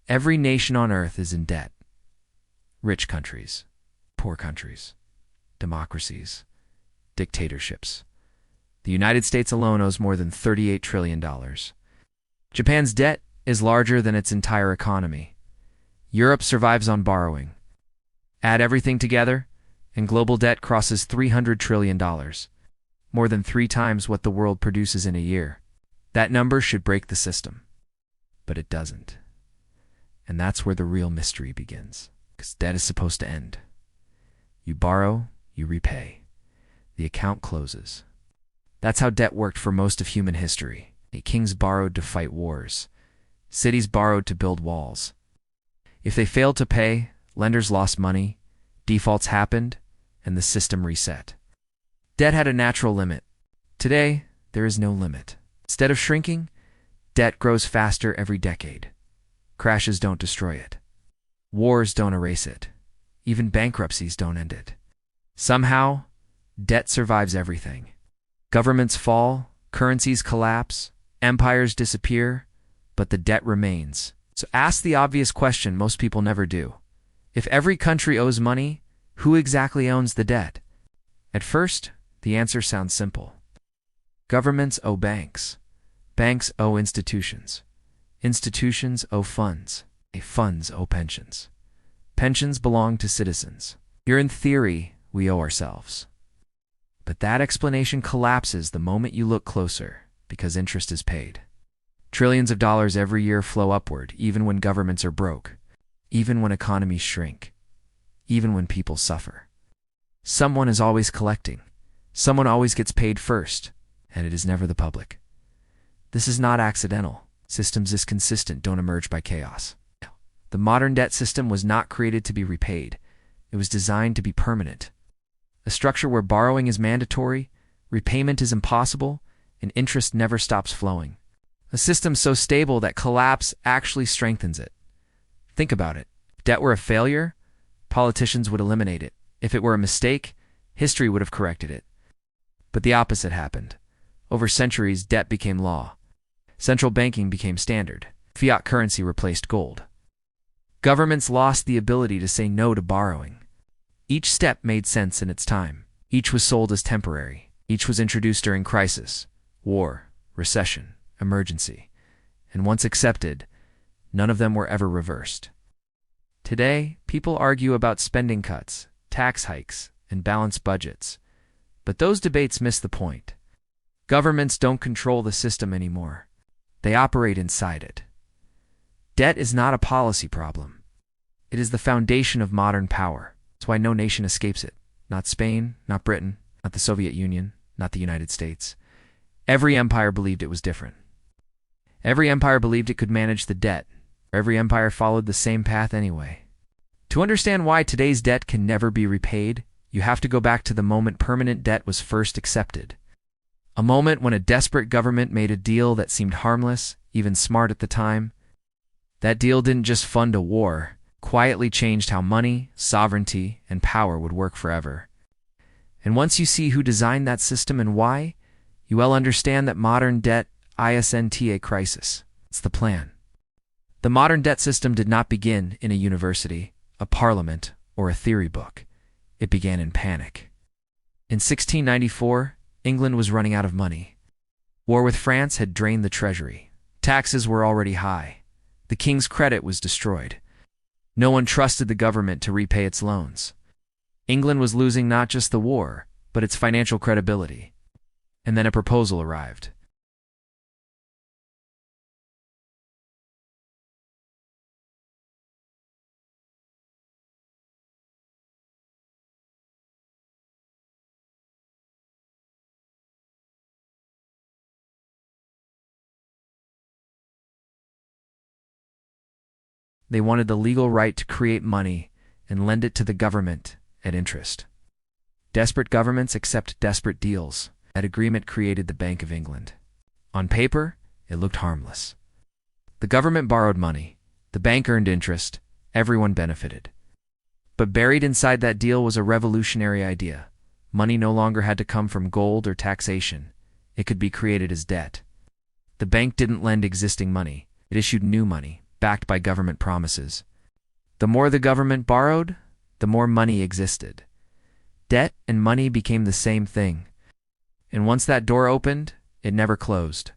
Every nation on earth is in debt. Rich countries, poor countries, democracies, dictatorships. The United States alone owes more than $38 trillion. Japan's debt is larger than its entire economy. Europe survives on borrowing. Add everything together, and global debt crosses $300 trillion, more than 3 times what the world produces in a year. That number should break the system, but it doesn't. And that's where the real mystery begins, because debt is supposed to end. You borrow, you repay. The account closes. That's how debt worked for most of human history. Kings borrowed to fight wars. Cities borrowed to build walls. If they failed to pay, lenders lost money, defaults happened, and the system reset. Debt had a natural limit. Today, there is no limit. Instead of shrinking, debt grows faster every decade. Crashes don't destroy it. Wars don't erase it. Even bankruptcies don't end it. Somehow, debt survives everything. Governments fall, currencies collapse, empires disappear, but the debt remains. So ask the obvious question most people never do. If every country owes money, who exactly owns the debt? At first, the answer sounds simple. Governments owe banks. Banks owe institutions. Institutions owe funds. Funds owe pensions. Pensions belong to citizens. Here in theory, we owe ourselves. But that explanation collapses the moment you look closer, because interest is paid. Trillions of dollars every year flow upward, even when governments are broke, even when economies shrink, even when people suffer. Someone is always collecting. Someone always gets paid first, and it is never the public. This is not accidental. Systems this consistent don't emerge by chaos. The modern debt system was not created to be repaid. It was designed to be permanent. A structure where borrowing is mandatory, repayment is impossible, and interest never stops flowing. A system so stable that collapse actually strengthens it. Think about it. If debt were a failure, politicians would eliminate it. If it were a mistake, history would have corrected it. But the opposite happened. Over centuries, debt became law. Central banking became standard. Fiat currency replaced gold. Governments lost the ability to say no to borrowing. Each step made sense in its time. Each was sold as temporary. Each was introduced during crisis, war, recession, emergency. And once accepted, none of them were ever reversed. Today, people argue about spending cuts, tax hikes, and balanced budgets. But those debates miss the point. Governments don't control the system anymore. They operate inside it. Debt is not a policy problem. It is the foundation of modern power. That's why no nation escapes it. Not Spain, not Britain, not the Soviet Union, not the United States. Every empire believed it was different. Every empire believed it could manage the debt. Every empire followed the same path anyway. To understand why today's debt can never be repaid, you have to go back to the moment permanent debt was first accepted. A moment when a desperate government made a deal that seemed harmless, even smart at the time. That deal didn't just fund a war, quietly changed how money, sovereignty, and power would work forever. And once you see who designed that system and why, you will understand that modern debt isn't a crisis. It's the plan. The modern debt system did not begin in a university, a parliament, or a theory book. It began in panic. In 1694, England was running out of money. War with France had drained the treasury. Taxes were already high. The king's credit was destroyed. No one trusted the government to repay its loans. England was losing not just the war, but its financial credibility. And then a proposal arrived. They wanted the legal right to create money and lend it to the government at interest. Desperate governments accept desperate deals. That agreement created the Bank of England. On paper, it looked harmless. The government borrowed money. The bank earned interest. Everyone benefited. But buried inside that deal was a revolutionary idea. Money no longer had to come from gold or taxation. It could be created as debt. The bank didn't lend existing money. It issued new money. backed by government promises. The more the government borrowed, the more money existed. Debt and money became the same thing. And once that door opened, it never closed.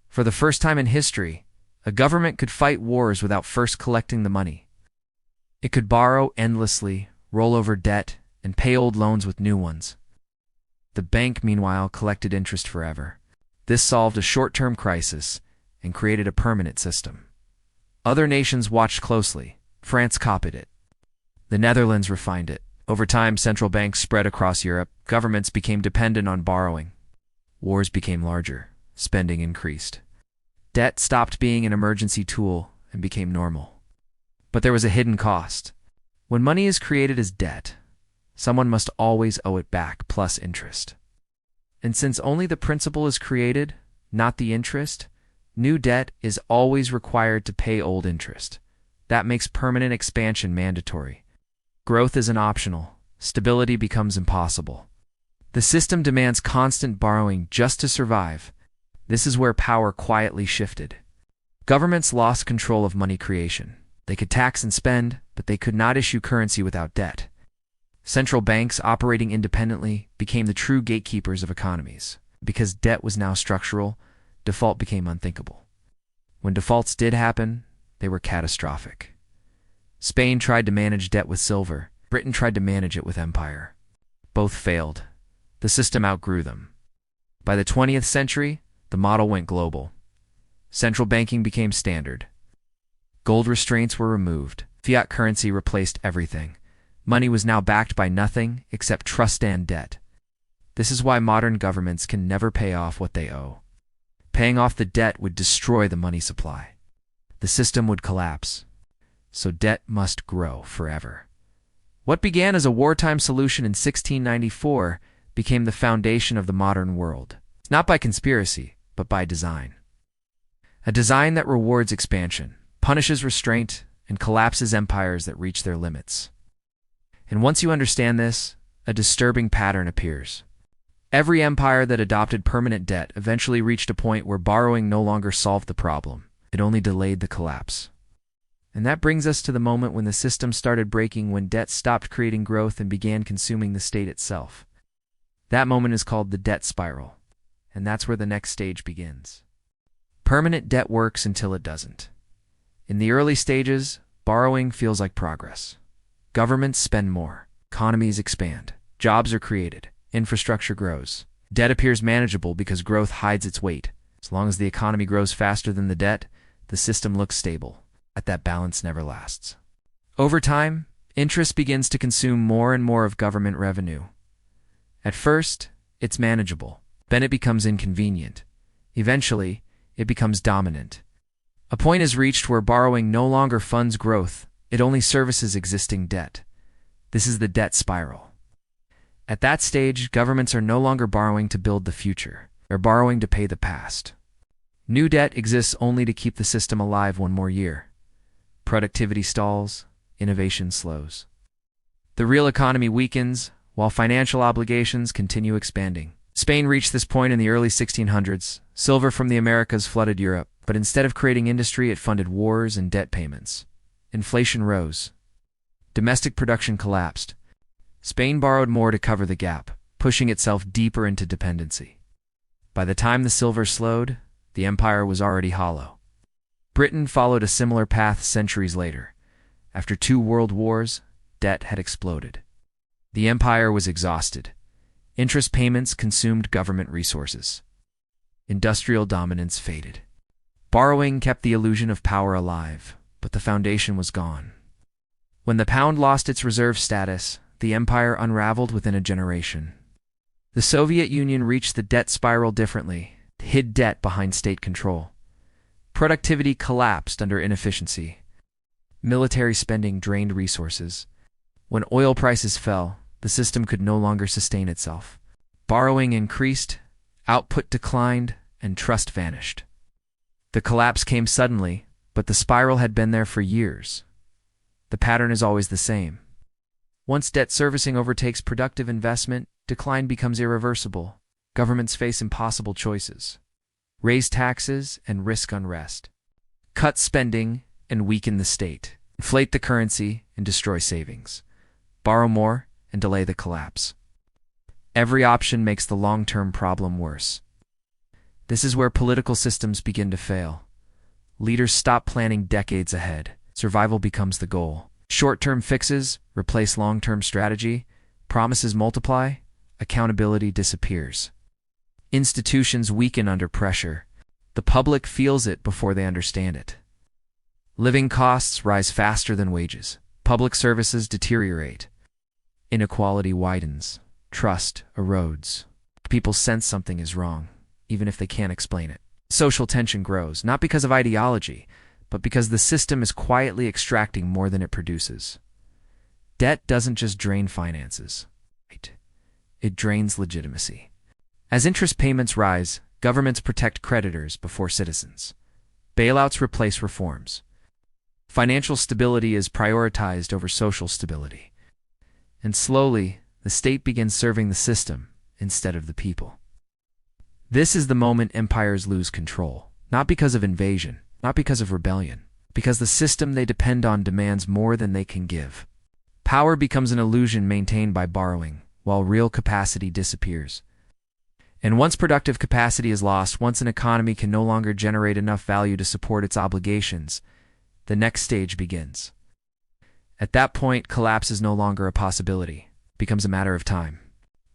For the first time in history, a government could fight wars without first collecting the money. It could borrow endlessly, roll over debt, and pay old loans with new ones. The bank, meanwhile, collected interest forever. This solved a short-term crisis and created a permanent system. Other nations watched closely. France copied it. The Netherlands refined it. Over time, central banks spread across Europe. Governments became dependent on borrowing. Wars became larger. Spending increased. Debt stopped being an emergency tool and became normal. But there was a hidden cost. When money is created as debt, someone must always owe it back plus interest. And since only the principal is created, not the interest, new debt is always required to pay old interest. That makes permanent expansion mandatory. Growth isn't optional. Stability becomes impossible. The system demands constant borrowing just to survive. This is where power quietly shifted. Governments lost control of money creation. They could tax and spend, but they could not issue currency without debt. Central banks, operating independently, became the true gatekeepers of economies. Because debt was now structural, default became unthinkable. When defaults did happen, they were catastrophic. Spain tried to manage debt with silver. Britain tried to manage it with empire. Both failed. The system outgrew them. By the 20th century, the model went global. Central banking became standard. Gold restraints were removed. Fiat currency replaced everything. Money was now backed by nothing except trust and debt. This is why modern governments can never pay off what they owe. Paying off the debt would destroy the money supply. The system would collapse. So debt must grow forever. What began as a wartime solution in 1694 became the foundation of the modern world. Not by conspiracy, but by design. A design that rewards expansion, punishes restraint, and collapses empires that reach their limits. And once you understand this, a disturbing pattern appears. Every empire that adopted permanent debt eventually reached a point where borrowing no longer solved the problem. It only delayed the collapse. And that brings us to the moment when the system started breaking, when debt stopped creating growth and began consuming the state itself. That moment is called the debt spiral. And that's where the next stage begins. Permanent debt works until it doesn't. In the early stages, borrowing feels like progress. Governments spend more, economies expand, jobs are created, infrastructure grows. Debt appears manageable because growth hides its weight. As long as the economy grows faster than the debt, the system looks stable. But that balance never lasts. Over time, interest begins to consume more and more of government revenue. At first, it's manageable. Then it becomes inconvenient. Eventually, it becomes dominant. A point is reached where borrowing no longer funds growth, it only services existing debt. This is the debt spiral. At that stage, governments are no longer borrowing to build the future. They're borrowing to pay the past. New debt exists only to keep the system alive one more year. Productivity stalls, innovation slows. The real economy weakens, while financial obligations continue expanding. Spain reached this point in the early 1600s. Silver from the Americas flooded Europe, but instead of creating industry, it funded wars and debt payments. Inflation rose. Domestic production collapsed. Spain borrowed more to cover the gap, pushing itself deeper into dependency. By the time the silver slowed, the empire was already hollow. Britain followed a similar path centuries later. After 2 world wars, debt had exploded. The empire was exhausted. Interest payments consumed government resources. Industrial dominance faded. Borrowing kept the illusion of power alive, but the foundation was gone. When the pound lost its reserve status, the empire unraveled within a generation. The Soviet Union reached the debt spiral differently, hid debt behind state control. Productivity collapsed under inefficiency. Military spending drained resources. When oil prices fell, the system could no longer sustain itself. Borrowing increased, output declined, and trust vanished. The collapse came suddenly, but the spiral had been there for years. The pattern is always the same. Once debt servicing overtakes productive investment, decline becomes irreversible. Governments face impossible choices. Raise taxes and risk unrest. Cut spending and weaken the state, inflate the currency and destroy savings, borrow more and delay the collapse. Every option makes the long-term problem worse. This is where political systems begin to fail. Leaders stop planning decades ahead. Survival becomes the goal. Short-term fixes replace long-term strategy. Promises multiply. Accountability disappears. Institutions weaken under pressure. The public feels it before they understand it. Living costs rise faster than wages. Public services deteriorate. Inequality widens. Trust erodes. People sense something is wrong, even if they can't explain it. Social tension grows, not because of ideology, but because the system is quietly extracting more than it produces. Debt doesn't just drain finances. It drains legitimacy. As interest payments rise, governments protect creditors before citizens. Bailouts replace reforms. Financial stability is prioritized over social stability. And slowly, the state begins serving the system instead of the people. This is the moment empires lose control, not because of invasion, not because of rebellion, because the system they depend on demands more than they can give. Power becomes an illusion maintained by borrowing, while real capacity disappears. And once productive capacity is lost, once an economy can no longer generate enough value to support its obligations, the next stage begins. At that point, collapse is no longer a possibility, it becomes a matter of time.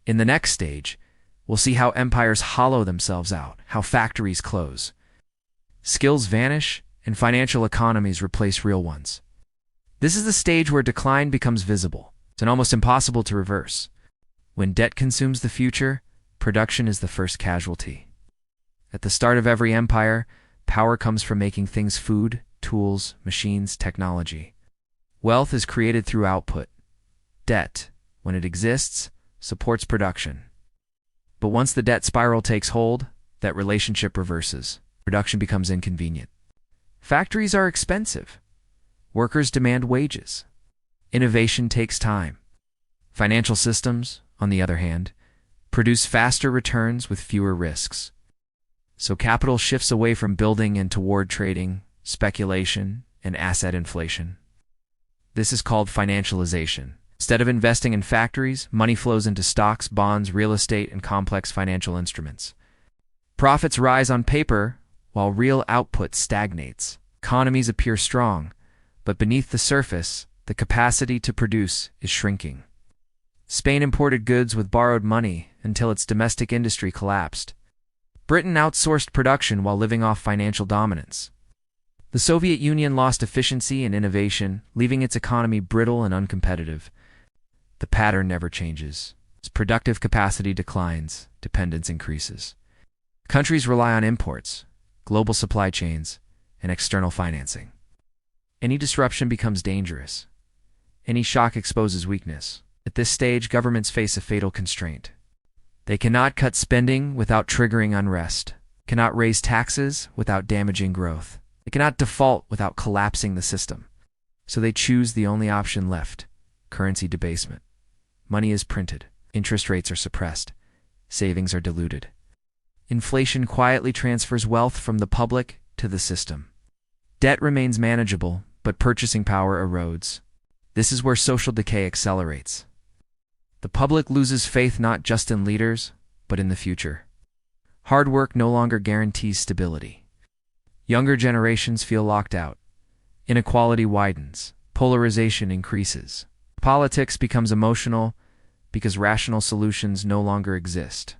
In the next stage, we'll see how empires hollow themselves out, how factories close. Skills vanish, and financial economies replace real ones. This is the stage where decline becomes visible. It's almost impossible to reverse. When debt consumes the future, production is the first casualty. At the start of every empire, power comes from making things: food, tools, machines, technology. Wealth is created through output. Debt, when it exists, supports production. But once the debt spiral takes hold, that relationship reverses. Production becomes inconvenient. Factories are expensive. Workers demand wages. Innovation takes time. Financial systems, on the other hand, produce faster returns with fewer risks. So capital shifts away from building and toward trading, speculation, and asset inflation. This is called financialization. Instead of investing in factories, money flows into stocks, bonds, real estate, and complex financial instruments. Profits rise on paper, while real output stagnates. Economies appear strong, but beneath the surface, the capacity to produce is shrinking. Spain imported goods with borrowed money until its domestic industry collapsed. Britain outsourced production while living off financial dominance. The Soviet Union lost efficiency and innovation, leaving its economy brittle and uncompetitive. The pattern never changes. As productive capacity declines, dependence increases. Countries rely on imports, global supply chains, and external financing. Any disruption becomes dangerous. Any shock exposes weakness. At this stage, governments face a fatal constraint. They cannot cut spending without triggering unrest, cannot raise taxes without damaging growth. They cannot default without collapsing the system. So they choose the only option left: currency debasement. Money is printed, interest rates are suppressed, savings are diluted. Inflation quietly transfers wealth from the public to the system. Debt remains manageable, but purchasing power erodes. This is where social decay accelerates. The public loses faith not just in leaders, but in the future. Hard work no longer guarantees stability. Younger generations feel locked out. Inequality widens. Polarization increases. Politics becomes emotional because rational solutions no longer exist.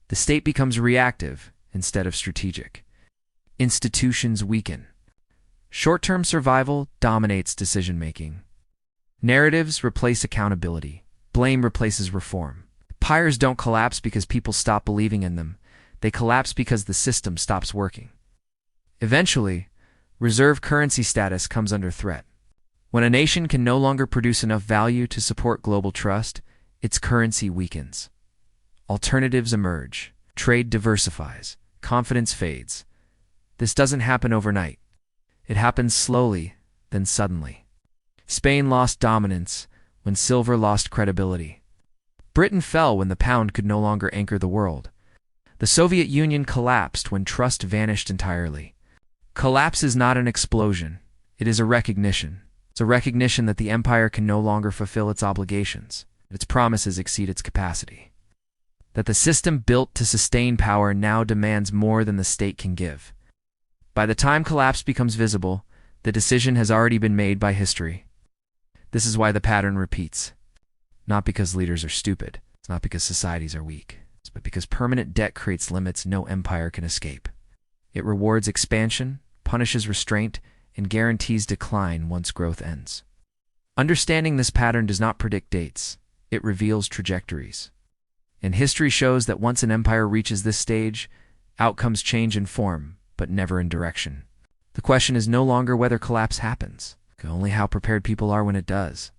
The state becomes reactive instead of strategic. Institutions weaken. Short-term survival dominates decision-making. Narratives replace accountability. Blame replaces reform. Empires don't collapse because people stop believing in them. They collapse because the system stops working. Eventually, reserve currency status comes under threat. When a nation can no longer produce enough value to support global trust, its currency weakens. Alternatives emerge. Trade diversifies. Confidence fades. This doesn't happen overnight. It happens slowly, then suddenly. Spain lost dominance when silver lost credibility. Britain fell when the pound could no longer anchor the world. The Soviet Union collapsed when trust vanished entirely. Collapse is not an explosion. It is a recognition. It's a recognition that the empire can no longer fulfill its obligations, that its promises exceed its capacity, that the system built to sustain power now demands more than the state can give. By the time collapse becomes visible, the decision has already been made by history. This is why the pattern repeats. Not because leaders are stupid. It's not because societies are weak. But because permanent debt creates limits no empire can escape. It rewards expansion, punishes restraint, and guarantees decline once growth ends. Understanding this pattern does not predict dates. It reveals trajectories. And history shows that once an empire reaches this stage, outcomes change in form, but never in direction. The question is no longer whether collapse happens, only how prepared people are when it does.